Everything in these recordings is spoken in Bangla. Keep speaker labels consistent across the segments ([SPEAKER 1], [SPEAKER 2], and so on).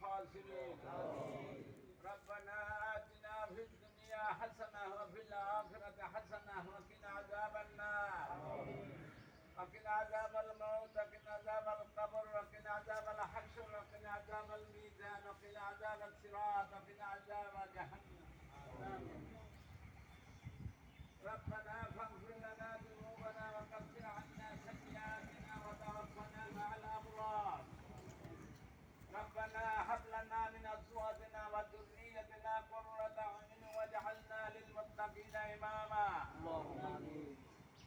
[SPEAKER 1] الخاسرين ربنا آتنا في الدنيا حسنة وفي الآخرة حسنة وقنا عذاب النار وقنا عذاب الموت وقنا عذاب القبر وقنا عذاب الحشر وقنا عذاب الميزان وقنا عذاب الصراط وقنا عذاب جهنم ربنا فاغفر لنا ذنوبنا وكفر عنا سيئاتنا وتوفنا مع الأبرار ربنا هب لنا من أزواجنا وذريتنا قرة أعين واجعلنا للمتقين إماما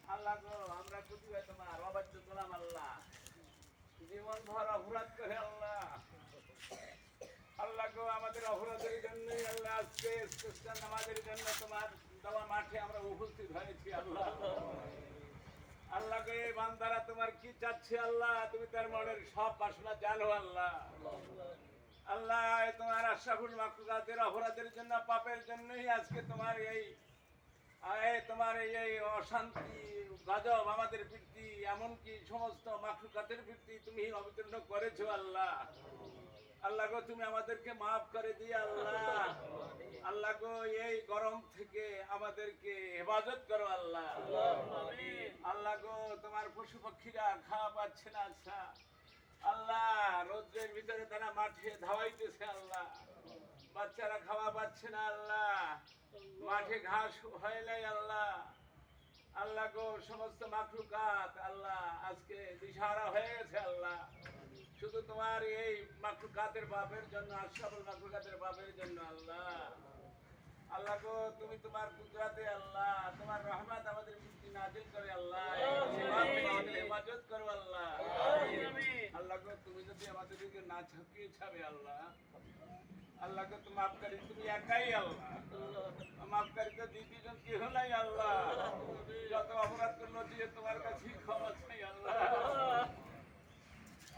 [SPEAKER 1] আল্লাহ গো আমরা কুতুবে তোমার অবাধ্য গোলাম আল্লাহ জীবন ভর অপরাধ করে আল্লাহ আল্লাহ গো আমাদের অপরাধের জন্যই আল্লাহ আজকে ইস্তেসকার নামাজের জন্য তোমার দেওয়া মাঠে আমরা উপস্থিত হয়েছি আল্লাহ আল্লাহ গো এই বান্দারা তোমার কি চাচ্ছে আল্লাহ তুমি তার মনের সব বাসনা জানো আল্লাহ আল্লাহ তোমার আশরাফুল মাখলুকাতের অপরাধের জন্য পাপের জন্যই আজকে তোমার এই অশান্তি গজব আমাদের বৃত্তি এমনকি সমস্ত মাখলুকাতের বৃত্তি তুমি অবতীর্ণ করেছো আল্লাহ আল্লাহ গো তুমি আমাদেরকে মাফ করে দিয়ে আল্লাহ আল্লাহ গো এই গরম থেকে আমাদেরকে হেফাজত করো আল্লাহ আল্লাহ গো তোমার পশু পক্ষীরা খাওয়া পাচ্ছে না আচ্ছা আল্লাহ রোদ্রের ভিতরে তারা মাঠে ধাওয়াইতেছে আল্লাহ বাচ্চারা খাওয়া পাচ্ছে না আল্লাহ মাঠে ঘাস হয় নাই আল্লাহ আল্লাহ গো সমস্ত মাখলুকাত আল্লাহ আজকে দিশাহারা হয়ে গেছে আল্লাহ শুধু তোমার এই মাখলুকাতের পাপের জন্য আশরাফুল মাখলুকাতের পাপের জন্য আল্লাহ আল্লাহ গো তুমি তোমার কুদরতে আল্লাহ তোমার রহমত আমাদের প্রতি নাযিল করে আল্লাহ আমাদের হেফাজত করো আল্লাহ আল্লাহ গো তুমি যদি আমাদেরকে না ছাপিয়ে ছাড়ে আল্লাহ আল্লাহ গো তুমি মাফকারী তুমি একাই আল্লাহ মাফকারী তো দ্বিতীয়জন কেউ নাই আল্লাহ যত অপরাধ করলো দিয়ে তোমার কাছে ক্ষমা চাই আল্লাহ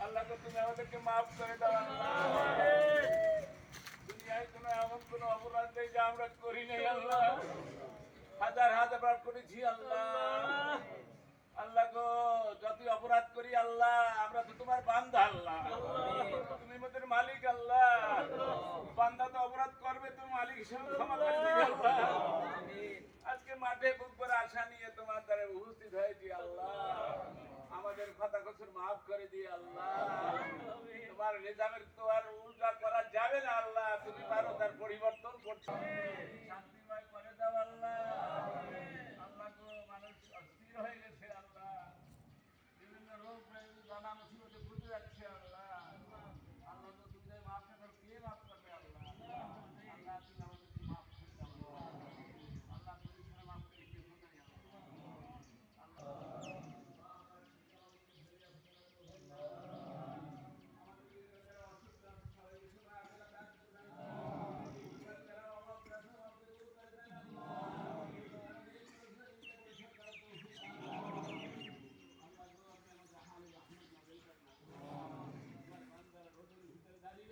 [SPEAKER 1] আল্লাহ গো তুমি আমাদেরকে মাফ করে দাও আল্লাহ দুনিয়ায় কোনো এমন কোনো অপরাধ নেই যে আমরা করি নাই আল্লাহ হাজার হাজার বার করেছি আল্লাহ আল্লাহ গো যতই অপরাধ করি আল্লাহ আমরা তো তোমার বান্দা আল্লাহ তুমি আমাদের মালিক আল্লাহ বান্দা তো অপরাধ করবে তুমি মালিক হিসেবে ক্ষমা করে দিবে আল্লাহ আজকে মাঠে বুক করে আশা নিয়ে তোমার দ্বারা উপস্থিত হয়েছি আল্লাহ আমাদের কথা কসুর মাফ করে দিয়ে আল্লাহ তোমার নিজামের তো আর উল্টা করা যাবে না আল্লাহ তুমি পারো তার পরিবর্তন করছো শান্তিময় করে দাও আল্লাহ আল্লাহ গো মানুষ অস্থির হয়ে গেছে আল্লাহ বিভিন্ন রোগ জানা মুসিবতে ভুলে যাচ্ছে আল্লাহ আল্লাহ তো তুমি মাফ না করো কে মাফ করবে আল্লাহ আল্লাহ তুমি আমাদেরকে মাফ করে দাও আল্লাহ তুমি ছাড়া মাফ করে কেউ নাই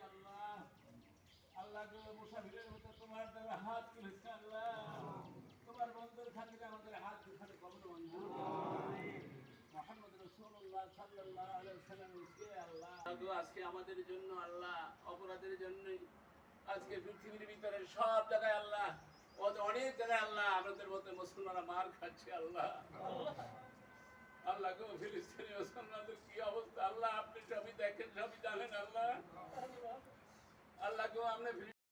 [SPEAKER 1] আল্লাহ আল্লাহ গো মুসাফিরের মতো তোমার দ্বারা হাত তুলেছে আল্লাহ তোমার বন্ধুর খাতিরে আমাদের হাত দুখানে কবর মঞ্জুর মুহাম্মদ রাসূলুল্লাহ সাল্লাল্লাহু আলাইহি ওয়াসাল্লাম কে আল্লাহ আজকে আমাদের জন্য আল্লাহ অপরাধের জন্য আজকে পৃথিবীর ভিতরে সব জায়গায় আল্লাহ অনেক জায়গায় আল্লাহ আমাদের মতো মুসলমানরা মার খাচ্ছে আল্লাহ আল্লাহ গো ফিলিস্তিনি মুসলমানদের কি অবস্থা আল্লাহ আপনি সবই দেখেন সবই জানেন আল্লাহ আল্লাহ গো আপনি